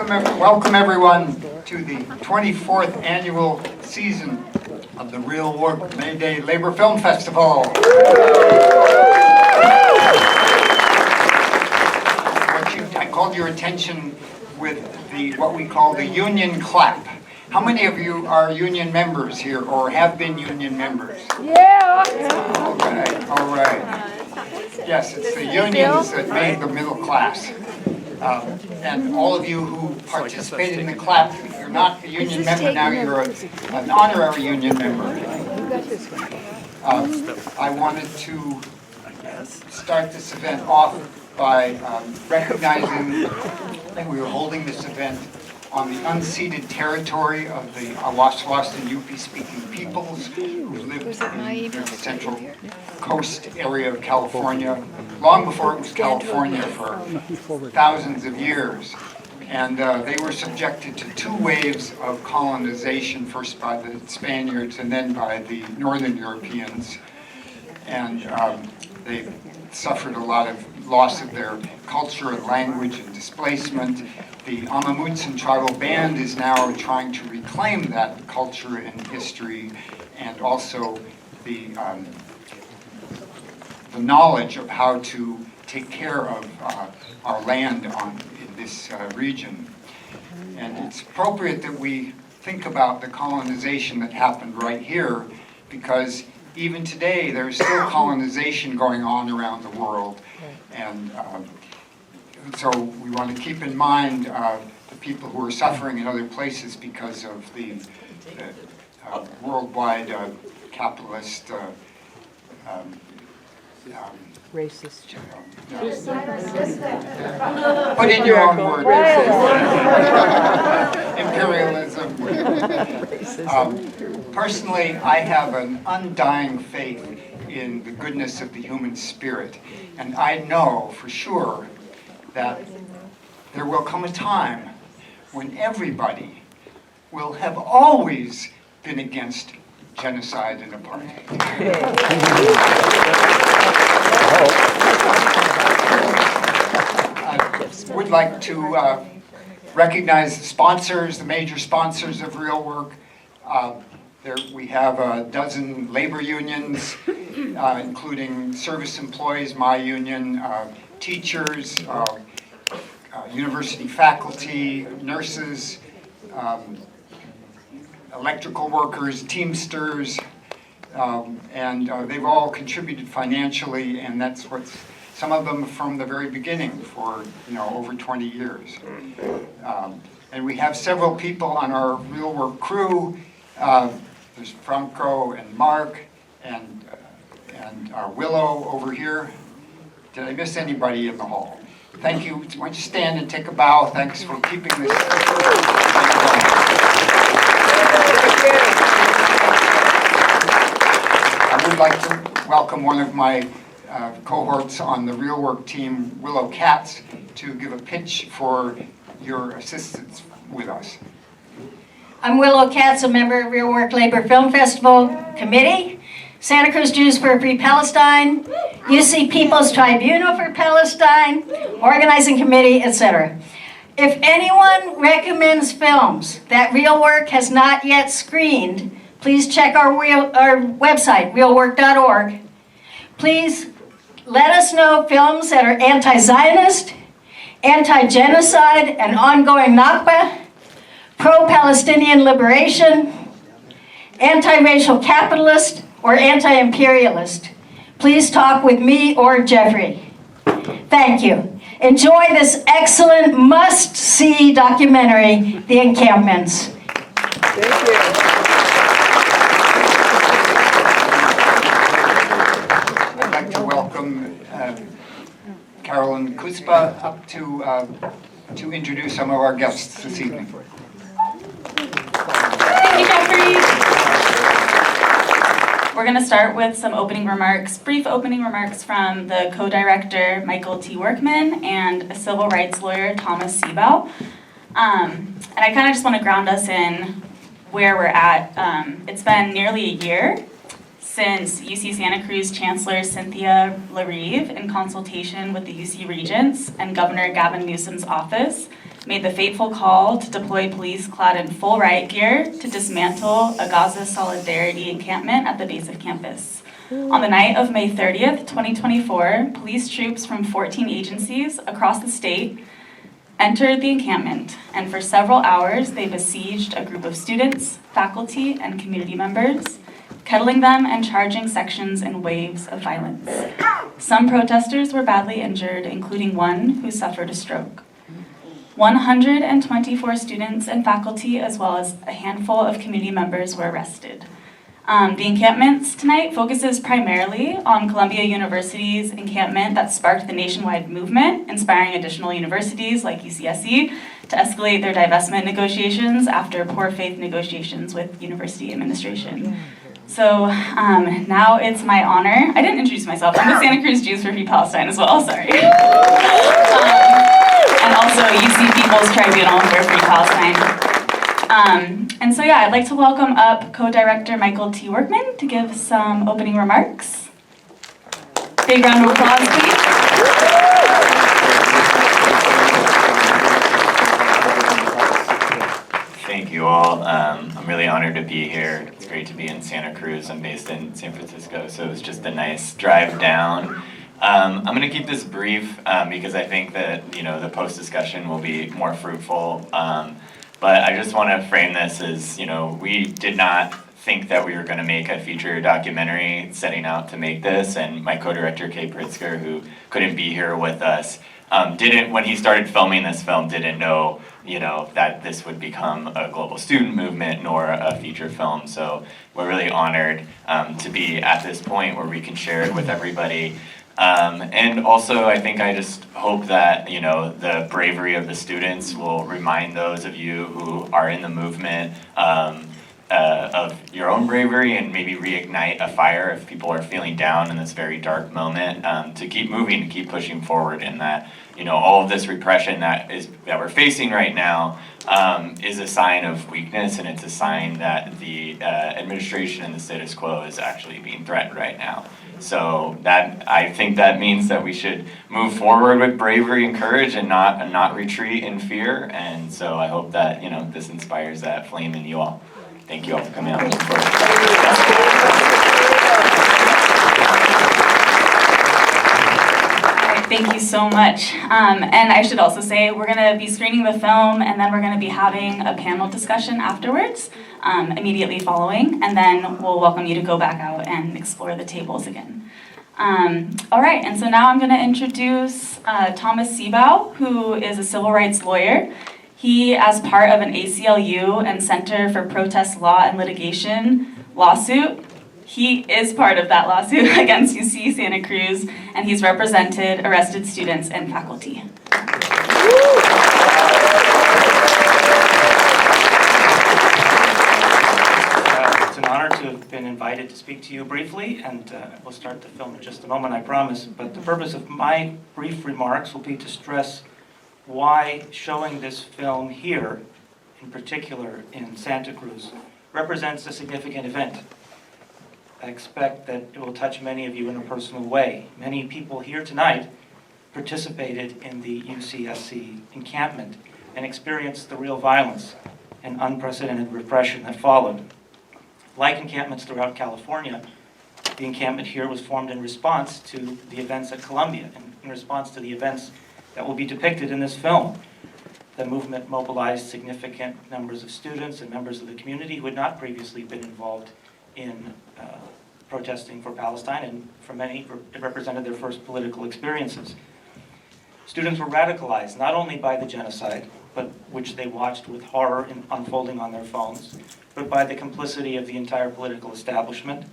Welcome everyone to the 24th annual season of the Real Work May Day Labor Film Festival. I called your attention with what we call the union clap. How many of you are union members here or have been union members? Yeah. Okay, all right. Yes, it's the unions that made the middle class. And all of you who participated in the clap, you're not a union member now, you're an honorary union member. I wanted to start this event off by recognizing that we were holding this event on the unceded territory of the Awaswas and Yupi-speaking peoples who lived in the central coast area of California, long before it was California, for thousands of years. And they were subjected to two waves of colonization, first by the Spaniards and then by the Northern Europeans. And they suffered a lot of loss of their culture and language and displacement. The Amamutsan tribal band is now trying to reclaim that culture and history, and also the knowledge of how to take care of our land in this region. And it's appropriate that we think about the colonization that happened right here, because even today there's still colonization going on around the world. And so we want to keep in mind the people who are suffering in other places because of the worldwide capitalist Racist. Put in your own word. Imperialism. Personally, I have an undying faith in the goodness of the human spirit, and I know for sure that there will come a time when everybody will have always been against genocide and apartheid. I would like to recognize the sponsors, the major sponsors of Real Work. We have a dozen labor unions, including service employees, my union, teachers, university faculty, nurses, electrical workers, Teamsters, and they've all contributed financially, and that's what's, some of them from the very beginning for over 20 years. And we have several people on our Real Work crew. There's Franco and Mark and Willow over here. Did I miss anybody in the hall? Thank you. Why don't you stand and take a bow? Thanks for keeping this going. I would like to welcome one of my cohorts on the Real Work team, Willow Katz, to give a pitch for your assistance with us. I'm Willow Katz, a member of Real Work Labor Film Festival Committee, Santa Cruz Jews for a Free Palestine, UC People's Tribunal for Palestine, Organizing Committee, etc. If anyone recommends films that Real Work has not yet screened, please check our website, realwork.org. Please let us know films that are anti-Zionist, anti-genocide and ongoing Nakba, pro-Palestinian liberation, anti-racial capitalist, or anti-imperialist. Please talk with me or Jeffrey. Thank you. Enjoy this excellent must-see documentary, The Encampments. Thank you. I'd like to welcome Carolyn Kuspa up to introduce some of our guests this evening. Thank you, Jeffrey. We're going to start with some opening remarks, brief opening remarks from the co-director, Michael T. Workman, and a civil rights lawyer, Thomas Seabaugh. And I kind of just want to ground us in where we're at. It's been nearly a year since UC Santa Cruz Chancellor Cynthia LaRive, in consultation with the UC Regents and Governor Gavin Newsom's office, made the fateful call to deploy police clad in full riot gear to dismantle a Gaza Solidarity Encampment at the base of campus. On the night of May 30th, 2024, police troops from 14 agencies across the state entered the encampment, and for several hours they besieged a group of students, faculty, and community members, kettling them and charging sections in waves of violence. Some protesters were badly injured, including one who suffered a stroke. 124 students and faculty, as well as a handful of community members, were arrested. The encampments tonight focuses primarily on Columbia University's encampment that sparked the nationwide movement, inspiring additional universities like UCSC to escalate their divestment negotiations after poor faith negotiations with university administration. So now it's my honor. I didn't introduce myself. I'm with Santa Cruz Jews for Free Palestine as well, sorry. And also UC People's Tribunal for Free Palestine. And so yeah, I'd like to welcome up co-director Michael T. Workman to give some opening remarks. Big round of applause, please. Thank you all. I'm really honored to be here. It's great to be in Santa Cruz. I'm based in San Francisco, so it was just a nice drive down. I'm going to keep this brief because I think that the post-discussion will be more fruitful. But I just want to frame this as, we did not think that we were going to make a feature documentary setting out to make this, and my co-director, Kay Pritsker, who couldn't be here with us, when he started filming this film, didn't know, that this would become a global student movement nor a feature film. So we're really honored to be at this point where we can share it with everybody. And also, I think I just hope that, the bravery of the students will remind those of you who are in the movement of your own bravery, and maybe reignite a fire if people are feeling down in this very dark moment, to keep moving, to keep pushing forward, and that, all of this repression that we're facing right now is a sign of weakness, and it's a sign that the administration and the status quo is actually being threatened right now. So I think that means that we should move forward with bravery and courage, and not retreat in fear. And so I hope that this inspires that flame in you all. Thank you all for coming out. Thank you so much. And I should also say we're going to be screening the film, and then we're going to be having a panel discussion afterwards, immediately following, and then we'll welcome you to go back out and explore the tables again. All right, and so now I'm going to introduce Thomas Seabaugh, who is a civil rights lawyer. He, as part of an ACLU and Center for Protest Law and Litigation lawsuit, he is part of that lawsuit against UC Santa Cruz, and he's represented arrested students and faculty. It's an honor to have been invited to speak to you briefly, and we'll start the film in just a moment, I promise. But the purpose of my brief remarks will be to stress why showing this film here, in particular in Santa Cruz, represents a significant event. I expect that it will touch many of you in a personal way. Many people here tonight participated in the UCSC encampment and experienced the real violence and unprecedented repression that followed. Like encampments throughout California, the encampment here was formed in response to the events at Columbia, and in response to the events that will be depicted in this film. The movement mobilized significant numbers of students and members of the community who had not previously been involved in protesting for Palestine, and for many, it represented their first political experiences. Students were radicalized not only by the genocide, but which they watched with horror unfolding on their phones, but by the complicity of the entire political establishment,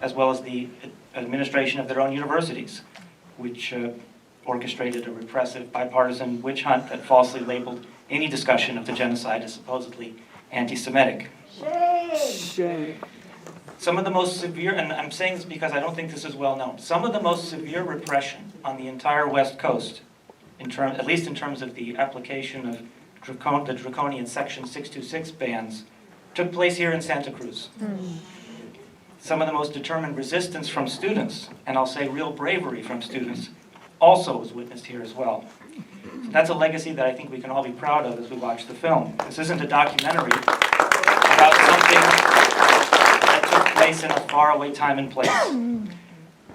as well as the administration of their own universities, which orchestrated a repressive bipartisan witch hunt that falsely labeled any discussion of the genocide as supposedly anti-Semitic. Shame. Some of the most severe, and I'm saying this because I don't think this is well known, some of the most severe repression on the entire West Coast, at least in terms of the application of the draconian Section 626 bans, took place here in Santa Cruz. some of the most determined resistance from students, and I'll say real bravery from students, also was witnessed here as well. So that's a legacy that I think we can all be proud of as we watch the film. This isn't a documentary about something that took place in a faraway time and place.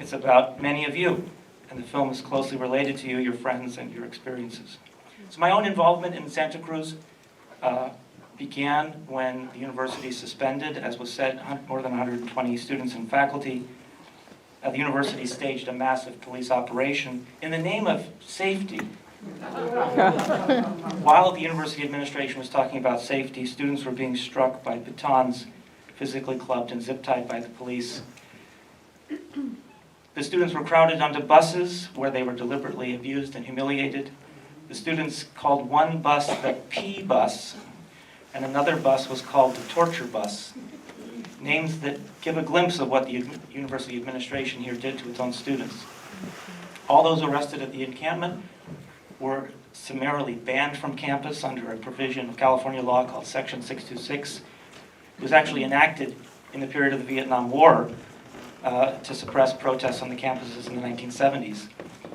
It's about many of you, and the film is closely related to you, your friends, and your experiences. So my own involvement in Santa Cruz began when the university suspended, as was said, more than 120 students and faculty. The university staged a massive police operation in the name of safety. While the university administration was talking about safety, students were being struck by batons, physically clubbed and zip-tied by the police. The students were crowded onto buses where they were deliberately abused and humiliated. The students called one bus the P bus, and another bus was called the torture bus. Names that give a glimpse of what the university administration here did to its own students. All those arrested at the encampment were summarily banned from campus under a provision of California law called Section 626. It was actually enacted in the period of the Vietnam War to suppress protests on the campuses in the 1970s.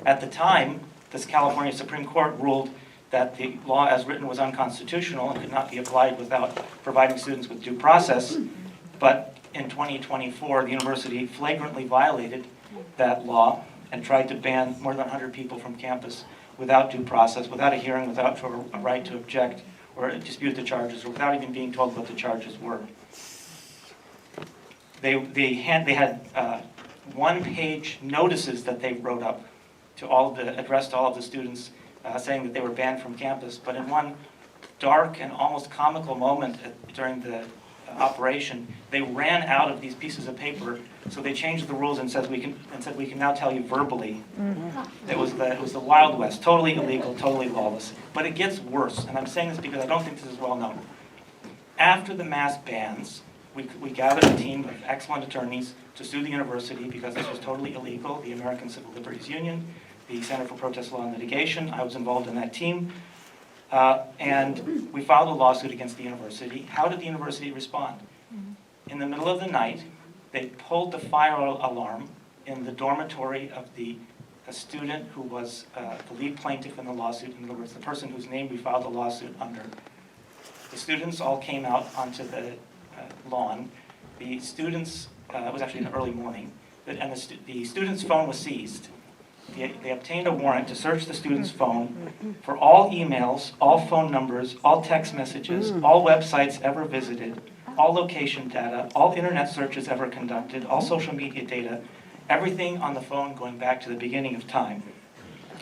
At the time, this California Supreme Court ruled that the law as written was unconstitutional and could not be applied without providing students with due process. But in 2024, the university flagrantly violated that law and tried to ban more than 100 people from campus without due process, without a hearing, without a right to object or dispute the charges, or without even being told what the charges were. They had one-page notices that they wrote up addressed to all of the students, saying that they were banned from campus. But in one dark and almost comical moment during the operation, they ran out of these pieces of paper, so they changed the rules and said we can now tell you verbally. It was the Wild West, totally illegal, totally lawless. But it gets worse, and I'm saying this because I don't think this is well known. After the mass bans, we gathered a team of excellent attorneys to sue the university because this was totally illegal. The American Civil Liberties Union, the Center for Protest Law and Litigation. I was involved in that team. And we filed a lawsuit against the university. How did the university respond? In the middle of the night, they pulled the fire alarm in the dormitory of a student who was the lead plaintiff in the lawsuit, in other words, the person whose name we filed the lawsuit under. The students all came out onto the lawn. The students, it was actually in the early morning, and the student's phone was seized. They obtained a warrant to search the student's phone for all emails, all phone numbers, all text messages, all websites ever visited, all location data, all internet searches ever conducted, all social media data, everything on the phone going back to the beginning of time.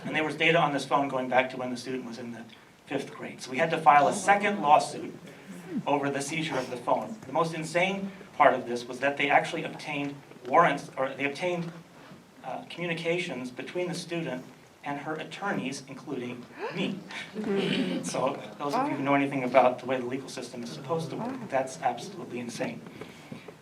And there was data on this phone going back to when the student was in the 5th grade. So we had to file a second lawsuit over the seizure of the phone. The most insane part of this was that they actually obtained warrants, or they obtained communications between the student and her attorneys, including me. So those of you who know anything about the way the legal system is supposed to work, that's absolutely insane.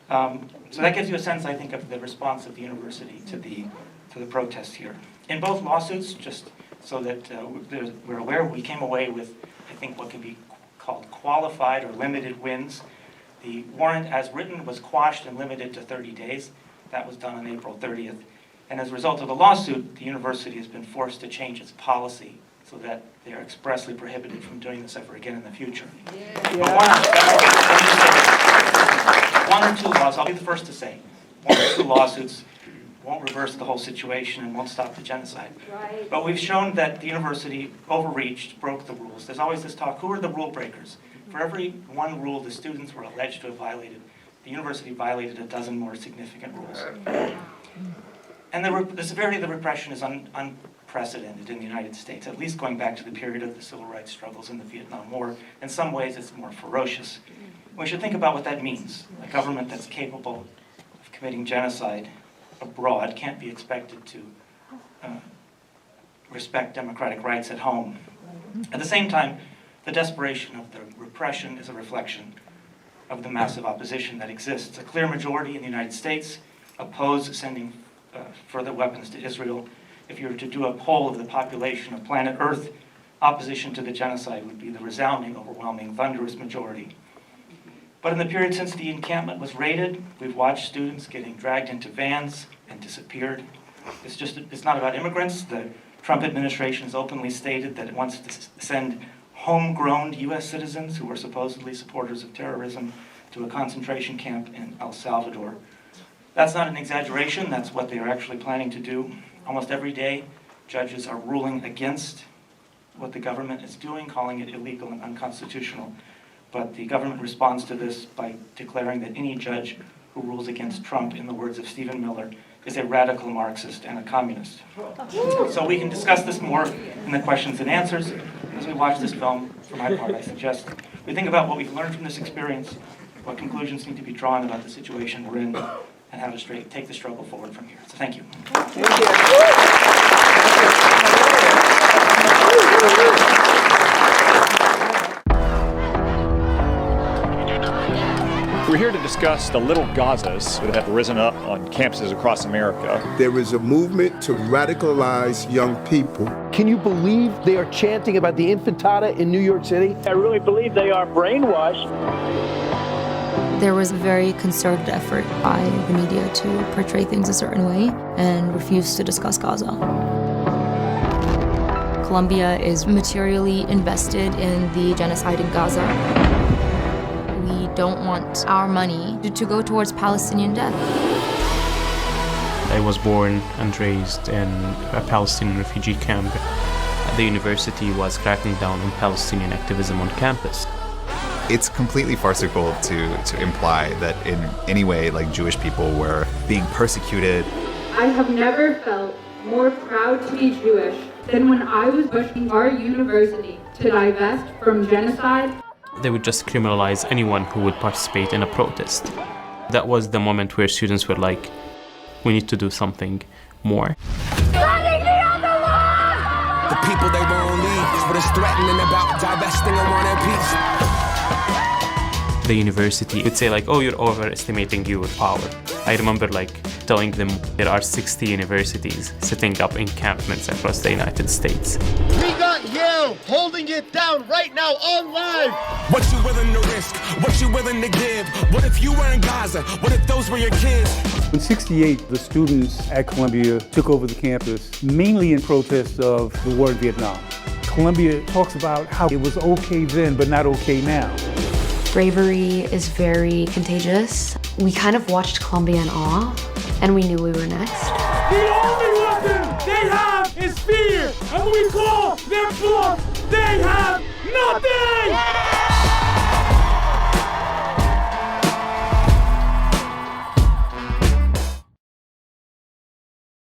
So that gives you a sense, I think, of the response of the university to the protests here. In both lawsuits, just so that we're aware, we came away with, I think, what can be called qualified or limited wins. The warrant as written was quashed and limited to 30 days. That was done on April 30th. And as a result of the lawsuit, the university has been forced to change its policy so that they are expressly prohibited from doing this ever again in the future. But one or two laws, I'll be the first to say, one or two lawsuits won't reverse the whole situation and won't stop the genocide. Right. But we've shown that the university overreached, broke the rules. There's always this talk, who are the rule breakers? For every one rule the students were alleged to have violated, the university violated a dozen more significant rules. And the severity of the repression is unprecedented in the United States, at least going back to the period of the civil rights struggles in the Vietnam War. In some ways, it's more ferocious. We should think about what that means. A government that's capable of committing genocide abroad can't be expected to respect democratic rights at home. At the same time, the desperation of the repression is a reflection of the massive opposition that exists. A clear majority in the United States oppose sending further weapons to Israel. If you were to do a poll of the population of planet Earth, opposition to the genocide would be the resounding, overwhelming, thunderous majority. But in the period since the encampment was raided, we've watched students getting dragged into vans and disappeared. It's not about immigrants. The Trump administration has openly stated that it wants to send homegrown U.S. citizens who are supposedly supporters of terrorism to a concentration camp in El Salvador. That's not an exaggeration. That's what they are actually planning to do. Almost every day, judges are ruling against what the government is doing, calling it illegal and unconstitutional. But the government responds to this by declaring that any judge who rules against Trump, in the words of Stephen Miller, is a radical Marxist and a communist. So we can discuss this more in the questions and answers. As we watch this film, for my part, I suggest we think about what we've learned from this experience, what conclusions need to be drawn about the situation we're in, and how to take the struggle forward from here. So thank you. We're here to discuss the little Gazas that have risen up on campuses across America. There is a movement to radicalize young people. Can you believe they are chanting about the intifada in New York City? I really believe they are brainwashed. There was a very concerted effort by the media to portray things a certain way and refuse to discuss Gaza. Colombia is materially invested in the genocide in Gaza. We don't want our money to go towards Palestinian death. I was born and raised in a Palestinian refugee camp. The university was cracking down on Palestinian activism on campus. It's completely farcical to imply that in any way, like, Jewish people were being persecuted. I have never felt more proud to be Jewish than when I was pushing our university to divest from genocide. They would just criminalize anyone who would participate in a protest. That was the moment where students were like, we need to do something more. The people they won't leave, what is threatening about divesting and wanting peace. The university would say like, oh, you're overestimating your power. I remember like telling them there are 60 universities setting up encampments across the United States. We got Yale holding it down right now on live. What you willing to risk? What you willing to give? What if you were in Gaza? What if those were your kids? In '68, the students at Columbia took over the campus, mainly in protest of the war in Vietnam. Columbia talks about how it was okay then, but not okay now. Bravery is very contagious. We kind of watched Columbia in awe, and we knew we were next. The only weapon they have is fear, and when we call their bluff, they have nothing!